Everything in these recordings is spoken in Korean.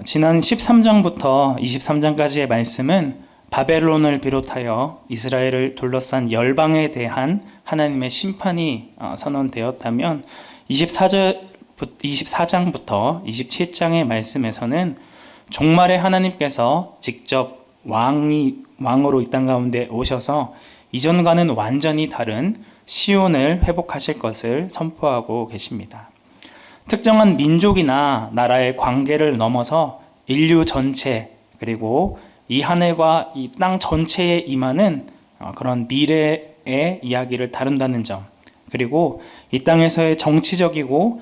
지난 13장부터 23장까지의 말씀은 바벨론을 비롯하여 이스라엘을 둘러싼 열방에 대한 하나님의 심판이 선언되었다면 24장부터 27장의 말씀에서는 종말의 하나님께서 직접 왕으로 이 땅 가운데 오셔서 이전과는 완전히 다른 시온을 회복하실 것을 선포하고 계십니다. 특정한 민족이나 나라의 관계를 넘어서 인류 전체, 그리고 이 한 해와 이 땅 전체에 임하는 그런 미래의 이야기를 다룬다는 점, 그리고 이 땅에서의 정치적이고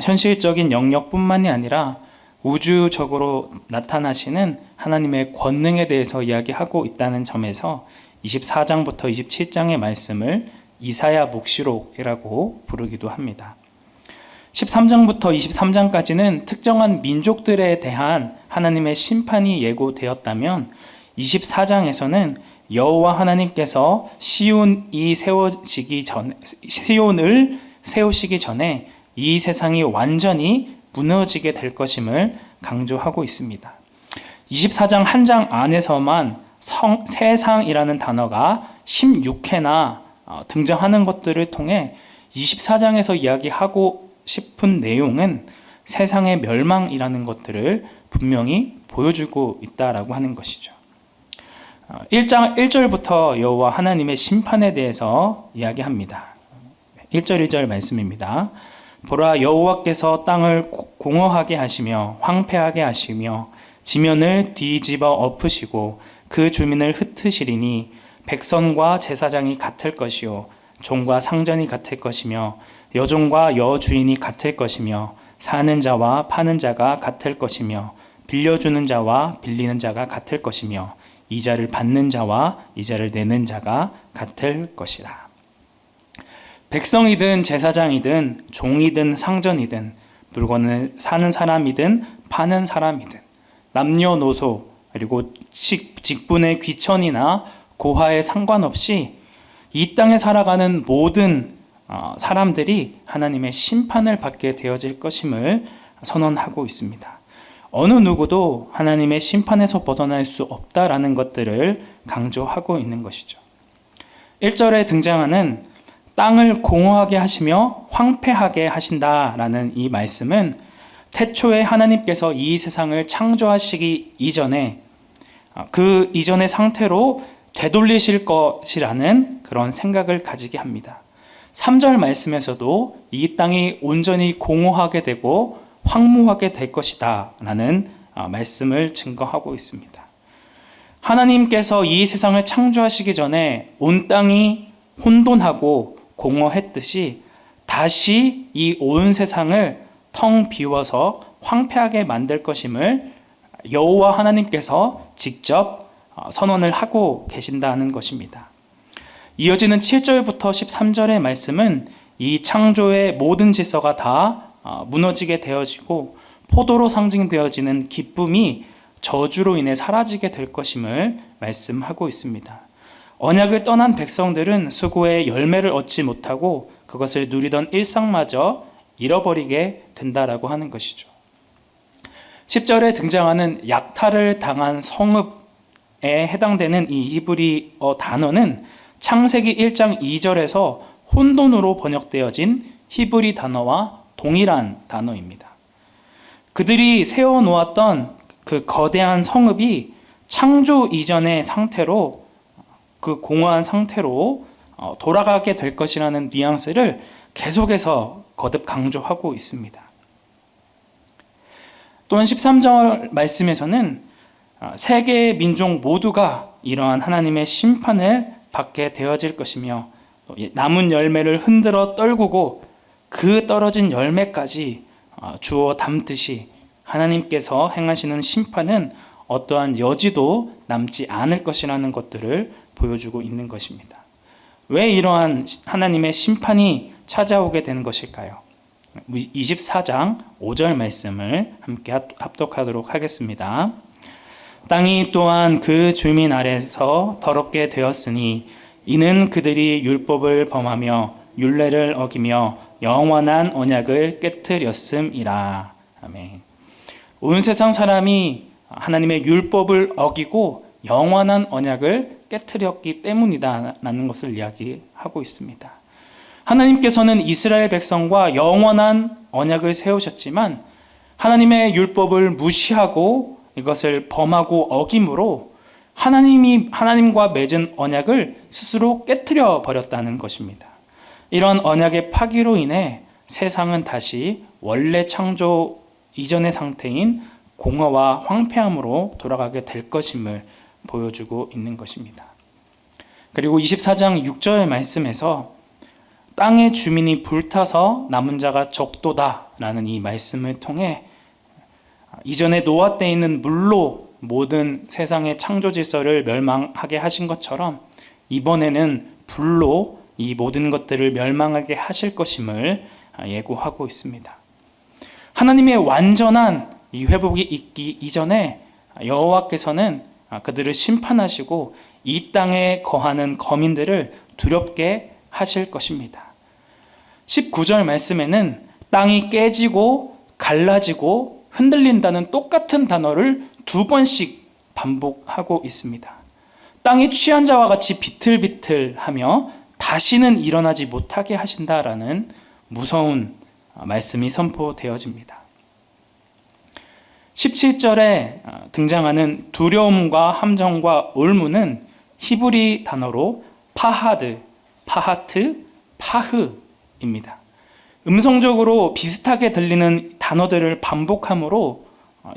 현실적인 영역뿐만이 아니라 우주적으로 나타나시는 하나님의 권능에 대해서 이야기하고 있다는 점에서 24장부터 27장의 말씀을 이사야 묵시록이라고 부르기도 합니다. 13장부터 23장까지는 특정한 민족들에 대한 하나님의 심판이 예고되었다면 24장에서는 여호와 하나님께서 시온을 세우시기 전에 이 세상이 완전히 무너지게 될 것임을 강조하고 있습니다. 24장 한 장 안에서만 세상이라는 단어가 16회나 등장하는 것들을 통해 24장에서 이야기하고 싶은 내용은 세상의 멸망이라는 것들을 분명히 보여주고 있다라고 하는 것이죠. 1장 1절부터 여호와 하나님의 심판에 대해서 이야기합니다. 1절 2절 말씀입니다. 보라, 여호와께서 땅을 공허하게 하시며 황폐하게 하시며 지면을 뒤집어 엎으시고 그 주민을 흩으시리니 백성과 제사장이 같을 것이요 종과 상전이 같을 것이며 여종과 여주인이 같을 것이며 사는 자와 파는 자가 같을 것이며 빌려주는 자와 빌리는 자가 같을 것이며 이자를 받는 자와 이자를 내는 자가 같을 것이라. 백성이든 제사장이든 종이든 상전이든 물건을 사는 사람이든 파는 사람이든 남녀노소 그리고 직분의 귀천이나 고하에 상관없이 이 땅에 살아가는 모든 사람들이 하나님의 심판을 받게 되어질 것임을 선언하고 있습니다. 어느 누구도 하나님의 심판에서 벗어날 수 없다라는 것들을 강조하고 있는 것이죠. 1절에 등장하는 땅을 공허하게 하시며 황폐하게 하신다라는 이 말씀은 태초에 하나님께서 이 세상을 창조하시기 이전에 그 이전의 상태로 되돌리실 것이라는 그런 생각을 가지게 합니다. 3절 말씀에서도 이 땅이 온전히 공허하게 되고 황무하게 될 것이다 라는 말씀을 증거하고 있습니다. 하나님께서 이 세상을 창조하시기 전에 온 땅이 혼돈하고 공허했듯이 다시 이 온 세상을 텅 비워서 황폐하게 만들 것임을 여호와 하나님께서 직접 선언을 하고 계신다는 것입니다. 이어지는 7절부터 13절의 말씀은 이 창조의 모든 질서가 다 무너지게 되어지고 포도로 상징되어지는 기쁨이 저주로 인해 사라지게 될 것임을 말씀하고 있습니다. 언약을 떠난 백성들은 수고의 열매를 얻지 못하고 그것을 누리던 일상마저 잃어버리게 된다라고 하는 것이죠. 10절에 등장하는 약탈을 당한 성읍에 해당되는 이 히브리어 단어는 창세기 1장 2절에서 혼돈으로 번역되어진 히브리 단어와 동일한 단어입니다. 그들이 세워놓았던 그 거대한 성읍이 창조 이전의 상태로, 그 공허한 상태로 돌아가게 될 것이라는 뉘앙스를 계속해서 거듭 강조하고 있습니다. 또한 13절 말씀에서는 세계의 민족 모두가 이러한 하나님의 심판을 받게 되어질 것이며 남은 열매를 흔들어 떨구고 그 떨어진 열매까지 주워 담듯이 하나님께서 행하시는 심판은 어떠한 여지도 남지 않을 것이라는 것들을 보여주고 있는 것입니다. 왜 이러한 하나님의 심판이 찾아오게 되는 것일까요? 24장 5절 말씀을 함께 합독하도록 하겠습니다. 땅이 또한 그 주민 아래서 더럽게 되었으니 이는 그들이 율법을 범하며 율례를 어기며 영원한 언약을 깨뜨렸음이라. 아멘. 온 세상 사람이 하나님의 율법을 어기고 영원한 언약을 깨트렸기 때문이다라는 것을 이야기하고 있습니다. 하나님께서는 이스라엘 백성과 영원한 언약을 세우셨지만 하나님의 율법을 무시하고 이것을 범하고 어김으로 하나님과 맺은 언약을 스스로 깨트려 버렸다는 것입니다. 이런 언약의 파기로 인해 세상은 다시 원래 창조 이전의 상태인 공허와 황폐함으로 돌아가게 될 것임을 보여주고 있는 것입니다. 그리고 24장 6절 말씀에서 땅의 주민이 불타서 남은 자가 적도다라는 이 말씀을 통해 이전에 노아 때 있는 물로 모든 세상의 창조 질서를 멸망하게 하신 것처럼 이번에는 불로 이 모든 것들을 멸망하게 하실 것임을 예고하고 있습니다. 하나님의 완전한 이 회복이 있기 이전에 여호와께서는 그들을 심판하시고 이 땅에 거하는 거민들을 두렵게 하실 것입니다. 19절 말씀에는 땅이 깨지고 갈라지고 흔들린다는 똑같은 단어를 2번씩 반복하고 있습니다. 땅이 취한 자와 같이 비틀비틀하며 다시는 일어나지 못하게 하신다라는 무서운 말씀이 선포되어집니다. 17절에 등장하는 두려움과 함정과 올무는 히브리 단어로 파하드, 파하트, 파흐입니다. 음성적으로 비슷하게 들리는 단어들을 반복함으로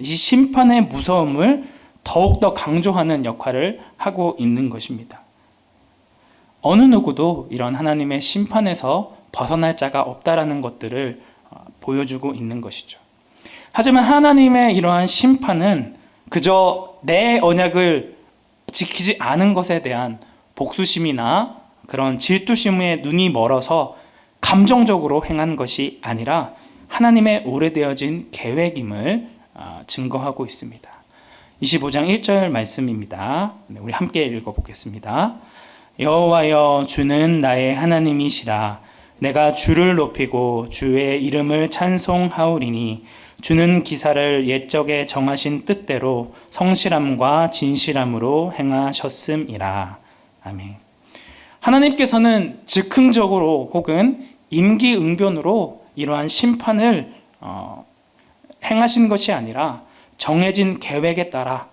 이 심판의 무서움을 더욱더 강조하는 역할을 하고 있는 것입니다. 어느 누구도 이런 하나님의 심판에서 벗어날 자가 없다라는 것들을 보여주고 있는 것이죠. 하지만 하나님의 이러한 심판은 그저 내 언약을 지키지 않은 것에 대한 복수심이나 그런 질투심에 눈이 멀어서 감정적으로 행한 것이 아니라 하나님의 오래되어진 계획임을 증거하고 있습니다. 25장 1절 말씀입니다. 우리 함께 읽어보겠습니다. 여호와여, 주는 나의 하나님이시라. 내가 주를 높이고 주의 이름을 찬송하오리니 주는 기사를 옛적에 정하신 뜻대로 성실함과 진실함으로 행하셨음이라. 아멘. 하나님께서는 즉흥적으로 혹은 임기응변으로 이러한 심판을 행하신 것이 아니라 정해진 계획에 따라,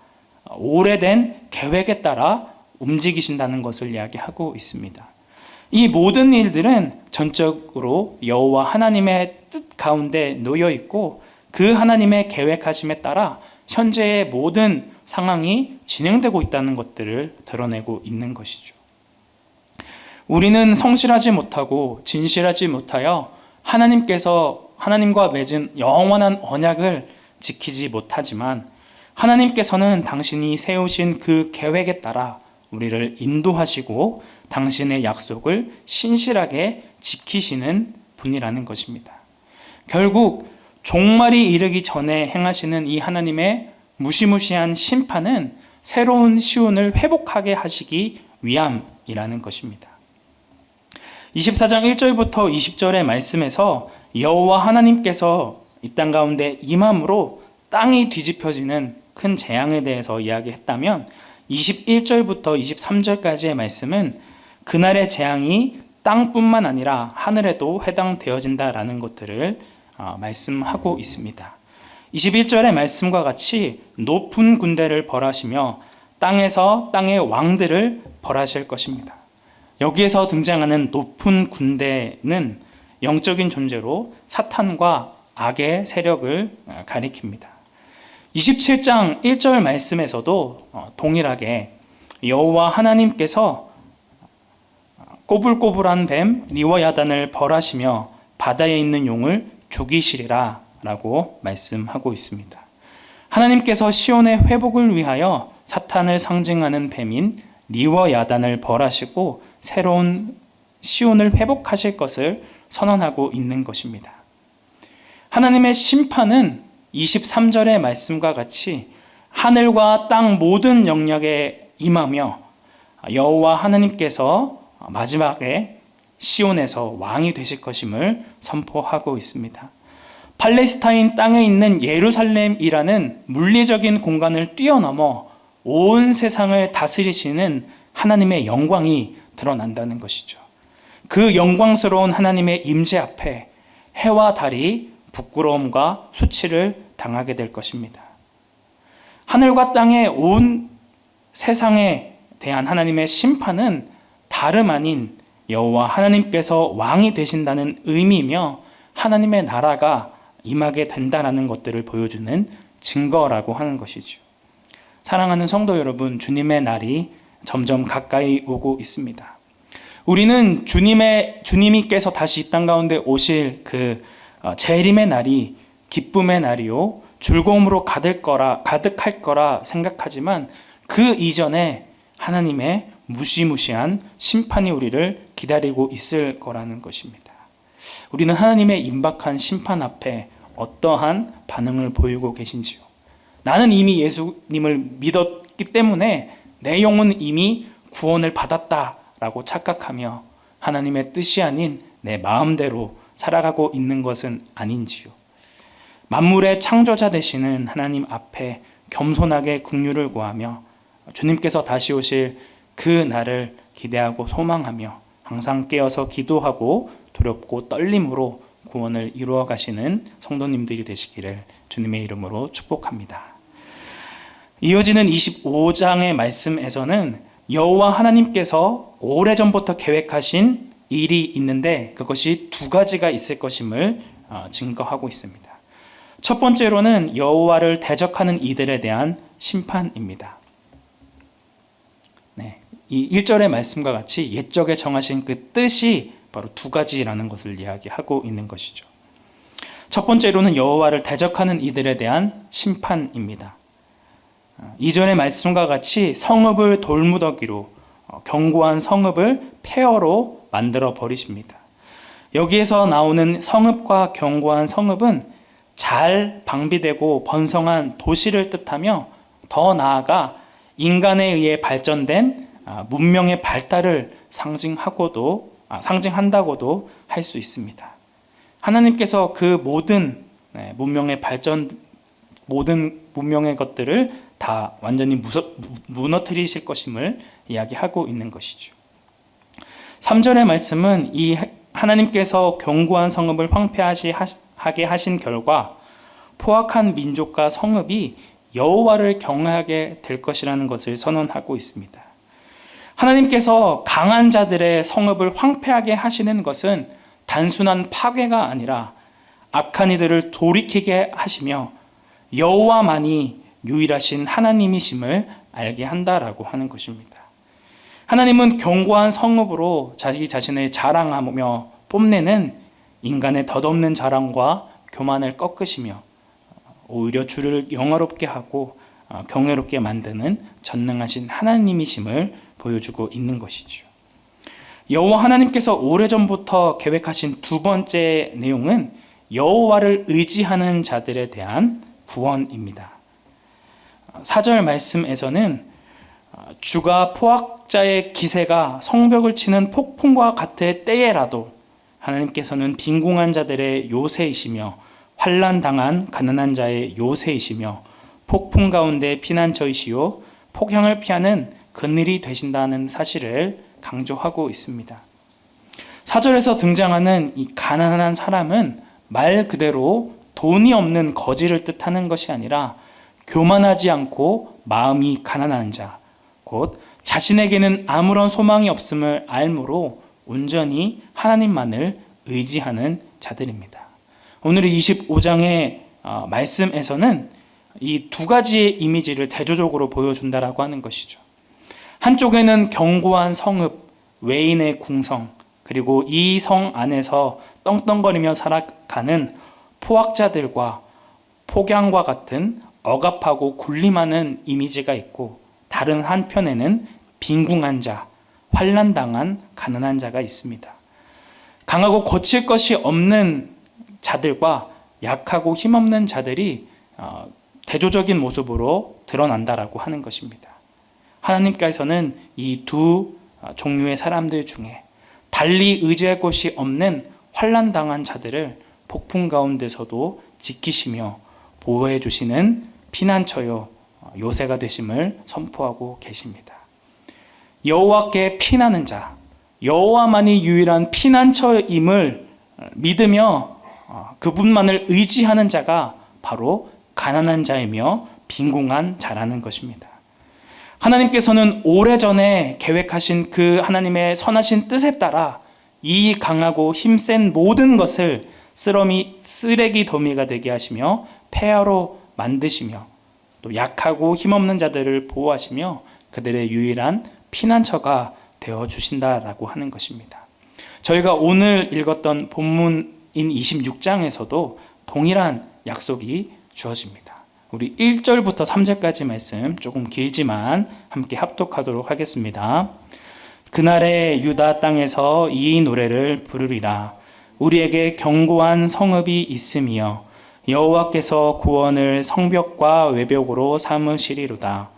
오래된 계획에 따라 움직이신다는 것을 이야기하고 있습니다. 이 모든 일들은 전적으로 여호와 하나님의 뜻 가운데 놓여 있고 그 하나님의 계획하심에 따라 현재의 모든 상황이 진행되고 있다는 것들을 드러내고 있는 것이죠. 우리는 성실하지 못하고 진실하지 못하여 하나님과 맺은 영원한 언약을 지키지 못하지만 하나님께서는 당신이 세우신 그 계획에 따라 우리를 인도하시고 당신의 약속을 신실하게 지키시는 분이라는 것입니다. 결국 종말이 이르기 전에 행하시는 이 하나님의 무시무시한 심판은 새로운 시온을 회복하게 하시기 위함이라는 것입니다. 24장 1절부터 20절의 말씀에서 여호와 하나님께서 이 땅 가운데 임함으로 땅이 뒤집혀지는 큰 재앙에 대해서 이야기했다면 21절부터 23절까지의 말씀은 그날의 재앙이 땅뿐만 아니라 하늘에도 해당되어진다라는 것들을 말씀하고 있습니다. 21절의 말씀과 같이 높은 군대를 벌하시며 땅에서 땅의 왕들을 벌하실 것입니다. 여기에서 등장하는 높은 군대는 영적인 존재로 사탄과 악의 세력을 가리킵니다. 27장 1절 말씀에서도 동일하게 여호와 하나님께서 꼬불꼬불한 뱀 리워야단을 벌하시며 바다에 있는 용을 죽이시리라 라고 말씀하고 있습니다. 하나님께서 시온의 회복을 위하여 사탄을 상징하는 뱀인 리워야단을 벌하시고 새로운 시온을 회복하실 것을 선언하고 있는 것입니다. 하나님의 심판은 23절의 말씀과 같이 하늘과 땅 모든 영역에 임하며 여호와 하나님께서 마지막에 시온에서 왕이 되실 것임을 선포하고 있습니다. 팔레스타인 땅에 있는 예루살렘이라는 물리적인 공간을 뛰어넘어 온 세상을 다스리시는 하나님의 영광이 드러난다는 것이죠. 그 영광스러운 하나님의 임재 앞에 해와 달이 부끄러움과 수치를 당하게 될 것입니다. 하늘과 땅의 온 세상에 대한 하나님의 심판은 다름 아닌 여호와 하나님께서 왕이 되신다는 의미이며 하나님의 나라가 임하게 된다는 것들을 보여주는 증거라고 하는 것이죠. 사랑하는 성도 여러분, 주님의 날이 점점 가까이 오고 있습니다. 우리는 주님께서 다시 이 땅 가운데 오실 그 재림의 날이 기쁨의 날이요 즐거움으로 가득할 거라 생각하지만 그 이전에 하나님의 무시무시한 심판이 우리를 기다리고 있을 거라는 것입니다. 우리는 하나님의 임박한 심판 앞에 어떠한 반응을 보이고 계신지요? 나는 이미 예수님을 믿었기 때문에 내 영혼은 이미 구원을 받았다라고 착각하며 하나님의 뜻이 아닌 내 마음대로 살아가고 있는 것은 아닌지요? 만물의 창조자 되시는 하나님 앞에 겸손하게 긍휼을 구하며 주님께서 다시 오실 그 날을 기대하고 소망하며 항상 깨어서 기도하고 두렵고 떨림으로 구원을 이루어 가시는 성도님들이 되시기를 주님의 이름으로 축복합니다. 이어지는 25장의 말씀에서는 여호와 하나님께서 오래전부터 계획하신 일이 있는데 그것이 두 가지가 있을 것임을 증거하고 있습니다. 첫 번째로는 여호와를 대적하는 이들에 대한 심판입니다. 이 1절의 말씀과 같이 옛적에 정하신 그 뜻이 바로 두 가지라는 것을 이야기하고 있는 것이죠. 첫 번째로는 여호와를 대적하는 이들에 대한 심판입니다. 이전의 말씀과 같이 성읍을 돌무더기로 견고한 성읍을 폐허로 만들어 버리십니다. 여기에서 나오는 성읍과 견고한 성읍은 잘 방비되고 번성한 도시를 뜻하며 더나아가 인간에 의해 발전된 문명의 발달을 상징한다고도 할 수 있습니다. 하나님께서 그 모든 문명의 발전, 모든 문명의 것들을 다 완전히 무너뜨리실 것임을 이야기하고 있는 것이죠. 3절의 말씀은 이 하나님께서 견고한 성읍을 황폐하게 하신 결과 포악한 민족과 성읍이 여호와를 경외하게 될 것이라는 것을 선언하고 있습니다. 하나님께서 강한 자들의 성읍을 황폐하게 하시는 것은 단순한 파괴가 아니라 악한 이들을 돌이키게 하시며 여호와만이 유일하신 하나님이심을 알게 한다라고 하는 것입니다. 하나님은 견고한 성읍으로 자기 자신을 자랑하며 뽐내는 인간의 덧없는 자랑과 교만을 꺾으시며 오히려 주를 영화롭게 하고 경외롭게 만드는 전능하신 하나님이심을 보여주고 있는 것이죠. 여호와 하나님께서 오래전부터 계획하신 두 번째 내용은 여호와를 의지하는 자들에 대한 구원입니다. 4절 말씀에서는 주가 포악자의 기세가 성벽을 치는 폭풍과 같을 때에라도 하나님께서는 빈궁한 자들의 요새이시며 환난당한 가난한 자의 요새이시며 폭풍 가운데 피난처이시요 폭향을 피하는 그늘이 되신다는 사실을 강조하고 있습니다. 4절에서 등장하는 이 가난한 사람은 말 그대로 돈이 없는 거지를 뜻하는 것이 아니라 교만하지 않고 마음이 가난한 자, 곧 자신에게는 아무런 소망이 없음을 알므로 온전히 하나님만을 의지하는 자들입니다. 오늘 25장의 말씀에서는 이 두 가지의 이미지를 대조적으로 보여준다라고 하는 것이죠. 한쪽에는 견고한 성읍, 외인의 궁성, 그리고 이 성 안에서 떵떵거리며 살아가는 포악자들과 폭양과 같은 억압하고 군림하는 이미지가 있고, 다른 한편에는 빈궁한 자, 환난당한 가난한 자가 있습니다. 강하고 거칠 것이 없는 자들과 약하고 힘없는 자들이 대조적인 모습으로 드러난다라고 하는 것입니다. 하나님께서는 이 두 종류의 사람들 중에 달리 의지할 곳이 없는 환난당한 자들을 폭풍 가운데서도 지키시며 보호해 주시는 피난처요 요새가 되심을 선포하고 계십니다. 여호와께 피나는 자, 여호와만이 유일한 피난처임을 믿으며 그분만을 의지하는 자가 바로 가난한 자이며 빈궁한 자라는 것입니다. 하나님께서는 오래전에 계획하신 그 하나님의 선하신 뜻에 따라 이 강하고 힘센 모든 것을 쓰레기 더미가 되게 하시며 폐허로 만드시며 또 약하고 힘없는 자들을 보호하시며 그들의 유일한 피난처가 되어주신다라고 하는 것입니다. 저희가 오늘 읽었던 본문인 26장에서도 동일한 약속이 주어집니다. 우리 1절부터 3절까지 말씀 조금 길지만 함께 합독하도록 하겠습니다. 그날에 유다 땅에서 이 노래를 부르리라. 우리에게 견고한 성읍이 있으며 여호와께서 구원을 성벽과 외벽으로 삼으시리로다.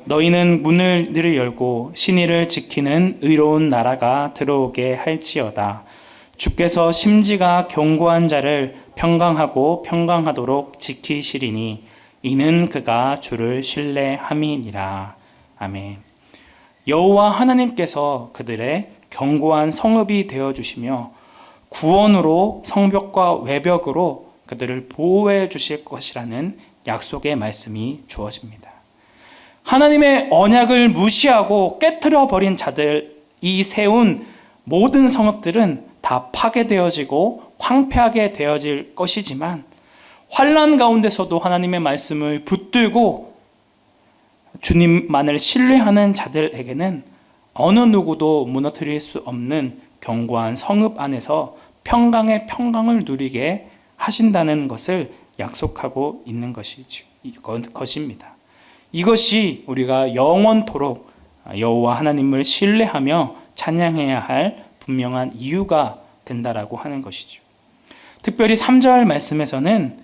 너희는 문을 늘 열고 신의를 지키는 의로운 나라가 들어오게 할지어다. 주께서 심지가 견고한 자를 평강하고 평강하도록 지키시리니 이는 그가 주를 신뢰함이니라. 아멘. 여호와 하나님께서 그들의 견고한 성읍이 되어주시며 구원으로 성벽과 외벽으로 그들을 보호해 주실 것이라는 약속의 말씀이 주어집니다. 하나님의 언약을 무시하고 깨트려 버린 자들이 세운 모든 성읍들은 다 파괴되어지고 황폐하게 되어질 것이지만 환난 가운데서도 하나님의 말씀을 붙들고 주님만을 신뢰하는 자들에게는 어느 누구도 무너뜨릴 수 없는 견고한 성읍 안에서 평강의 평강을 누리게 하신다는 것을 약속하고 있는 것입니다. 이것이 우리가 영원토록 여호와 하나님을 신뢰하며 찬양해야 할 분명한 이유가 된다라고 하는 것이죠. 특별히 3절 말씀에서는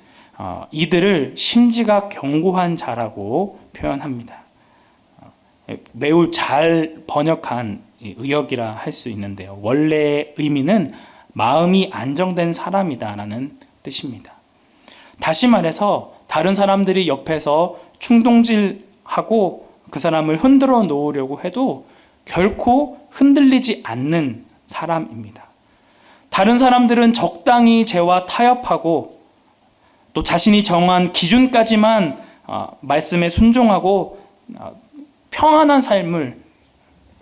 이들을 심지가 견고한 자라고 표현합니다. 매우 잘 번역한 의역이라 할 수 있는데요. 원래의 의미는 마음이 안정된 사람이다라는 뜻입니다. 다시 말해서 다른 사람들이 옆에서 충동질하고 그 사람을 흔들어 놓으려고 해도 결코 흔들리지 않는 사람입니다. 다른 사람들은 적당히 죄와 타협하고 또 자신이 정한 기준까지만 말씀에 순종하고 평안한 삶을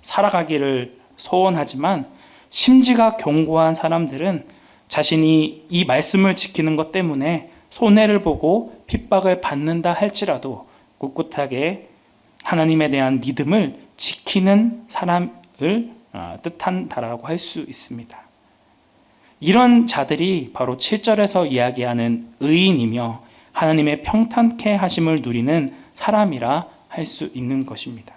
살아가기를 소원하지만 심지가 견고한 사람들은 자신이 이 말씀을 지키는 것 때문에 손해를 보고 핍박을 받는다 할지라도 꿋꿋하게 하나님에 대한 믿음을 지키는 사람을 뜻한다라고 할 수 있습니다. 이런 자들이 바로 7절에서 이야기하는 의인이며 하나님의 평탄케 하심을 누리는 사람이라 할 수 있는 것입니다.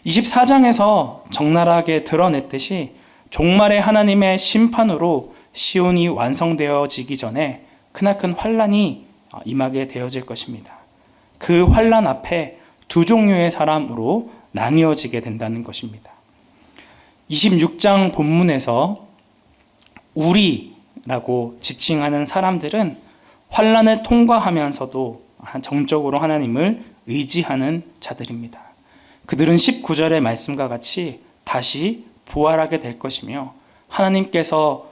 24장에서 적나라하게 드러냈듯이 종말의 하나님의 심판으로 시온이 완성되어지기 전에 크나큰 환란이 임하게 되어질 것입니다. 그 환란 앞에 두 종류의 사람으로 나뉘어지게 된다는 것입니다. 26장 본문에서 우리라고 지칭하는 사람들은 환란을 통과하면서도 정적으로 하나님을 의지하는 자들입니다. 그들은 19절의 말씀과 같이 다시 부활하게 될 것이며 하나님께서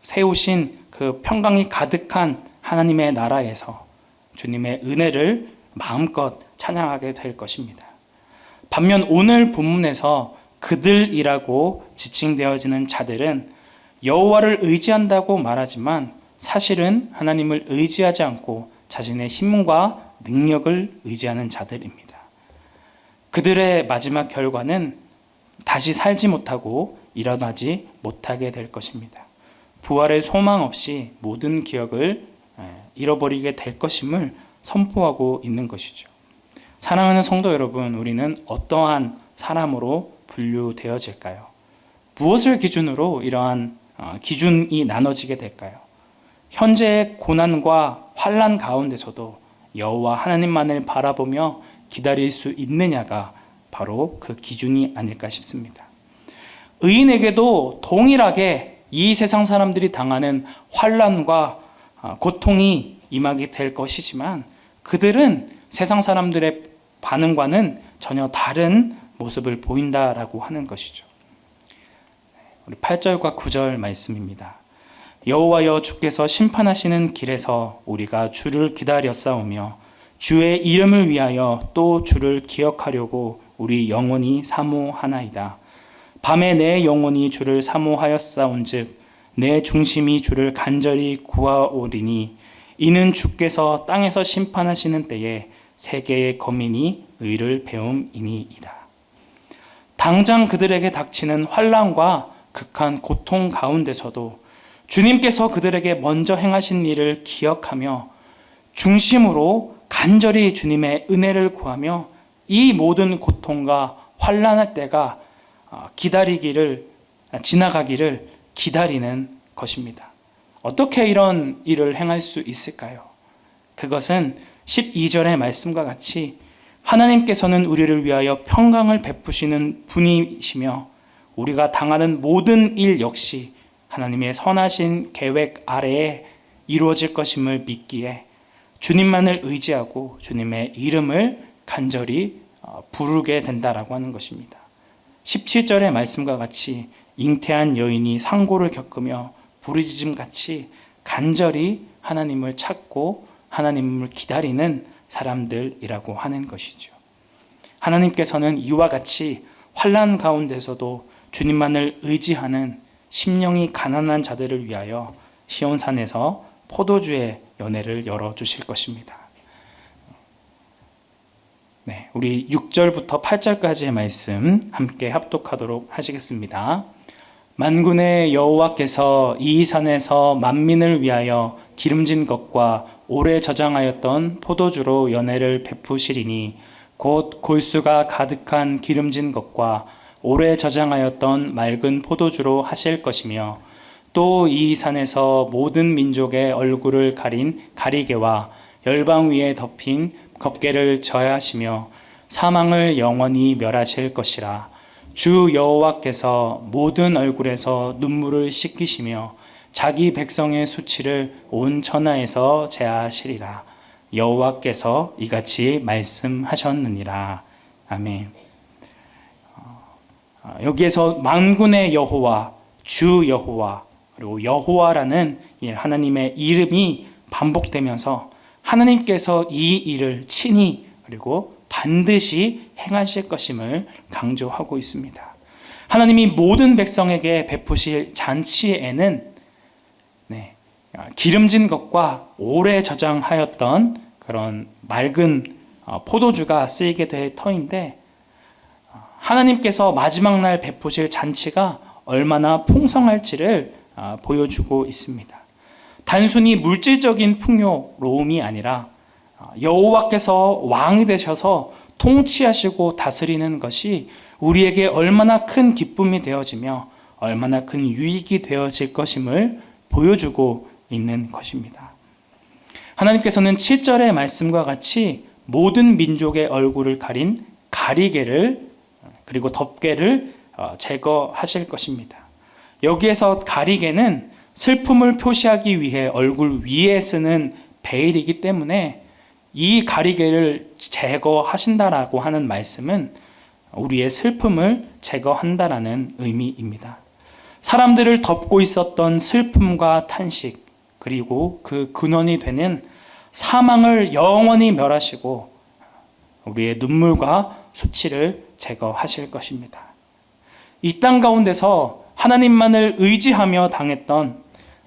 세우신 그 평강이 가득한 하나님의 나라에서 주님의 은혜를 마음껏 찬양하게 될 것입니다. 반면 오늘 본문에서 그들이라고 지칭되어지는 자들은 여호와를 의지한다고 말하지만 사실은 하나님을 의지하지 않고 자신의 힘과 능력을 의지하는 자들입니다. 그들의 마지막 결과는 다시 살지 못하고 일어나지 못하게 될 것입니다. 부활의 소망 없이 모든 기억을 잃어버리게 될 것임을 선포하고 있는 것이죠. 사랑하는 성도 여러분, 우리는 어떠한 사람으로 분류되어질까요? 무엇을 기준으로 이러한 기준이 나눠지게 될까요? 현재의 고난과 환난 가운데서도 여호와 하나님만을 바라보며 기다릴 수 있느냐가 바로 그 기준이 아닐까 싶습니다. 의인에게도 동일하게 이 세상 사람들이 당하는 환난과 고통이 임하게 될 것이지만 그들은 세상 사람들의 반응과는 전혀 다른 모습을 보인다라고 하는 것이죠. 우리 8절과 9절 말씀입니다. 여호와여 주께서 심판하시는 길에서 우리가 주를 기다렸사오며 주의 이름을 위하여 또 주를 기억하려고 우리 영혼이 사모하나이다. 밤에 내 영혼이 주를 사모하였사온즉 내 중심이 주를 간절히 구하오리니 이는 주께서 땅에서 심판하시는 때에 세계의 거민이 의를 배움이니이다. 당장 그들에게 닥치는 환난과 극한 고통 가운데서도 주님께서 그들에게 먼저 행하신 일을 기억하며 중심으로 간절히 주님의 은혜를 구하며 이 모든 고통과 환난의 때가 지나가기를 기다리는 것입니다. 어떻게 이런 일을 행할 수 있을까요? 그것은 12절의 말씀과 같이 하나님께서는 우리를 위하여 평강을 베푸시는 분이시며 우리가 당하는 모든 일 역시 하나님의 선하신 계획 아래에 이루어질 것임을 믿기에 주님만을 의지하고 주님의 이름을 간절히 부르게 된다라고 하는 것입니다. 17절의 말씀과 같이 잉태한 여인이 상고를 겪으며 부르짖음같이 간절히 하나님을 찾고 하나님을 기다리는 사람들이라고 하는 것이죠. 하나님께서는 이와 같이 환난 가운데서도 주님만을 의지하는 심령이 가난한 자들을 위하여 시온산에서 포도주의 연회를 열어주실 것입니다. 네, 우리 6절부터 8절까지의 말씀 함께 합독하도록 하시겠습니다. 만군의 여호와께서 이 산에서 만민을 위하여 기름진 것과 오래 저장하였던 포도주로 연회를 베푸시리니 곧 골수가 가득한 기름진 것과 오래 저장하였던 맑은 포도주로 하실 것이며 또 이 산에서 모든 민족의 얼굴을 가린 가리개와 열방 위에 덮인 겁개를 저하시며 사망을 영원히 멸하실 것이라. 주 여호와께서 모든 얼굴에서 눈물을 씻기시며 자기 백성의 수치를 온 천하에서 제하시리라. 여호와께서 이같이 말씀하셨느니라. 아멘. 여기에서 만군의 여호와, 주 여호와, 그리고 여호와라는 하나님의 이름이 반복되면서 하나님께서 이 일을 친히 그리고 반드시 행하실 것임을 강조하고 있습니다. 하나님이 모든 백성에게 베푸실 잔치에는 기름진 것과 오래 저장하였던 그런 맑은 포도주가 쓰이게 될 터인데 하나님께서 마지막 날 베푸실 잔치가 얼마나 풍성할지를 보여주고 있습니다. 단순히 물질적인 풍요로움이 아니라 여호와께서 왕이 되셔서 통치하시고 다스리는 것이 우리에게 얼마나 큰 기쁨이 되어지며 얼마나 큰 유익이 되어질 것임을 보여주고 있는 것입니다. 하나님께서는 7절의 말씀과 같이 모든 민족의 얼굴을 가린 가리개를 그리고 덮개를 제거하실 것입니다. 여기에서 가리개는 슬픔을 표시하기 위해 얼굴 위에 쓰는 베일이기 때문에 이 가리개를 제거하신다라고 하는 말씀은 우리의 슬픔을 제거한다라는 의미입니다. 사람들을 덮고 있었던 슬픔과 탄식 그리고 그 근원이 되는 사망을 영원히 멸하시고 우리의 눈물과 수치를 제거하실 것입니다. 이 땅 가운데서 하나님만을 의지하며 당했던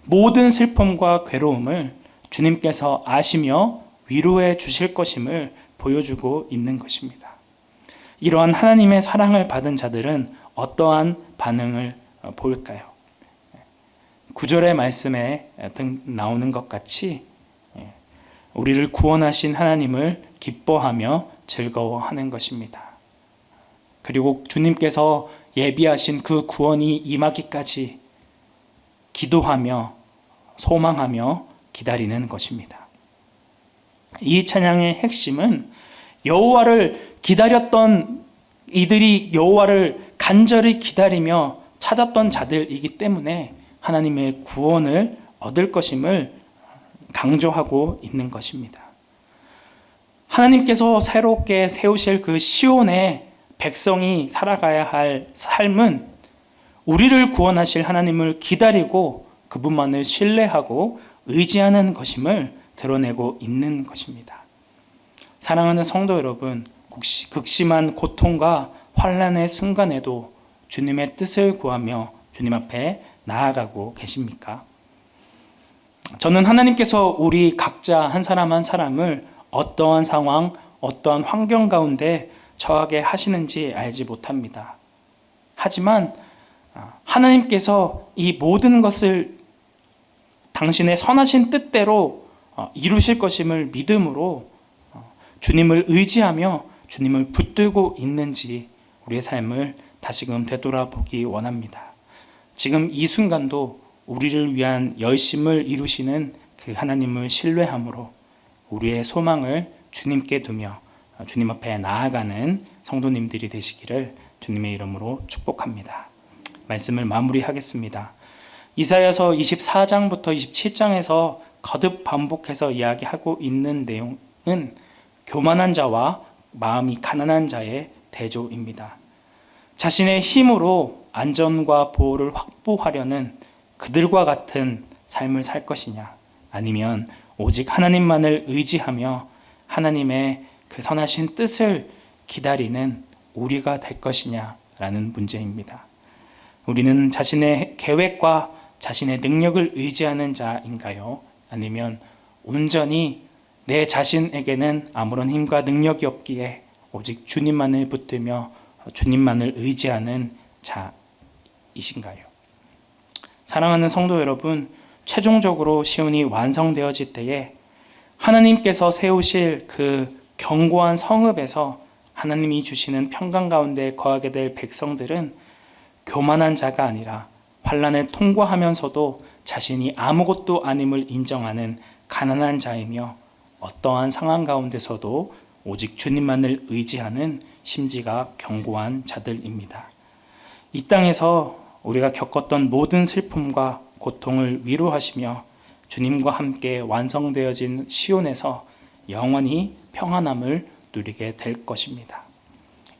모든 슬픔과 괴로움을 주님께서 아시며 위로해 주실 것임을 보여주고 있는 것입니다. 이러한 하나님의 사랑을 받은 자들은 어떠한 반응을 보일까요? 9절의 말씀에 나오는 것 같이 우리를 구원하신 하나님을 기뻐하며 즐거워하는 것입니다. 그리고 주님께서 예비하신 그 구원이 임하기까지 기도하며 소망하며 기다리는 것입니다. 이 찬양의 핵심은 여호와를 기다렸던 이들이 여호와를 간절히 기다리며 찾았던 자들이기 때문에 하나님의 구원을 얻을 것임을 강조하고 있는 것입니다. 하나님께서 새롭게 세우실 그 시온의 백성이 살아가야 할 삶은 우리를 구원하실 하나님을 기다리고 그분만을 신뢰하고 의지하는 것임을 드러내고 있는 것입니다. 사랑하는 성도 여러분, 극심한 고통과 환난의 순간에도 주님의 뜻을 구하며 주님 앞에 나아가고 계십니까? 저는 하나님께서 우리 각자 한 사람 한 사람을 어떠한 상황, 어떠한 환경 가운데 처하게 하시는지 알지 못합니다. 하지만 하나님께서 이 모든 것을 당신의 선하신 뜻대로 이루실 것임을 믿음으로 주님을 의지하며 주님을 붙들고 있는지 우리의 삶을 다시금 되돌아보기 원합니다. 지금 이 순간도 우리를 위한 열심을 이루시는 그 하나님을 신뢰함으로 우리의 소망을 주님께 두며 주님 앞에 나아가는 성도님들이 되시기를 주님의 이름으로 축복합니다. 말씀을 마무리하겠습니다. 이사야서 24장부터 27장에서 거듭 반복해서 이야기하고 있는 내용은 교만한 자와 마음이 가난한 자의 대조입니다. 자신의 힘으로 안전과 보호를 확보하려는 그들과 같은 삶을 살 것이냐, 아니면 오직 하나님만을 의지하며 하나님의 그 선하신 뜻을 기다리는 우리가 될 것이냐라는 문제입니다. 우리는 자신의 계획과 자신의 능력을 의지하는 자인가요? 아니면 온전히 내 자신에게는 아무런 힘과 능력이 없기에 오직 주님만을 붙들며 주님만을 의지하는 자이신가요? 사랑하는 성도 여러분, 최종적으로 시온이 완성되어질 때에 하나님께서 세우실 그 견고한 성읍에서 하나님이 주시는 평강 가운데 거하게 될 백성들은 교만한 자가 아니라 환난을 통과하면서도 자신이 아무것도 아님을 인정하는 가난한 자이며 어떠한 상황 가운데서도 오직 주님만을 의지하는 심지가 견고한 자들입니다. 이 땅에서 우리가 겪었던 모든 슬픔과 고통을 위로하시며 주님과 함께 완성되어진 시온에서 영원히 평안함을 누리게 될 것입니다.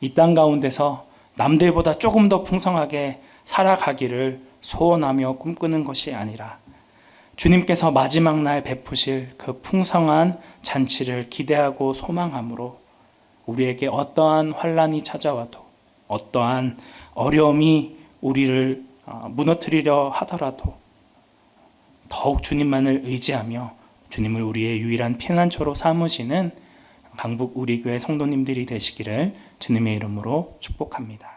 이 땅 가운데서 남들보다 조금 더 풍성하게 살아가기를 소원하며 꿈꾸는 것이 아니라 주님께서 마지막 날 베푸실 그 풍성한 잔치를 기대하고 소망함으로 우리에게 어떠한 환난이 찾아와도 어떠한 어려움이 우리를 무너뜨리려 하더라도 더욱 주님만을 의지하며 주님을 우리의 유일한 피난처로 삼으시는 강북 우리교회 성도님들이 되시기를 주님의 이름으로 축복합니다.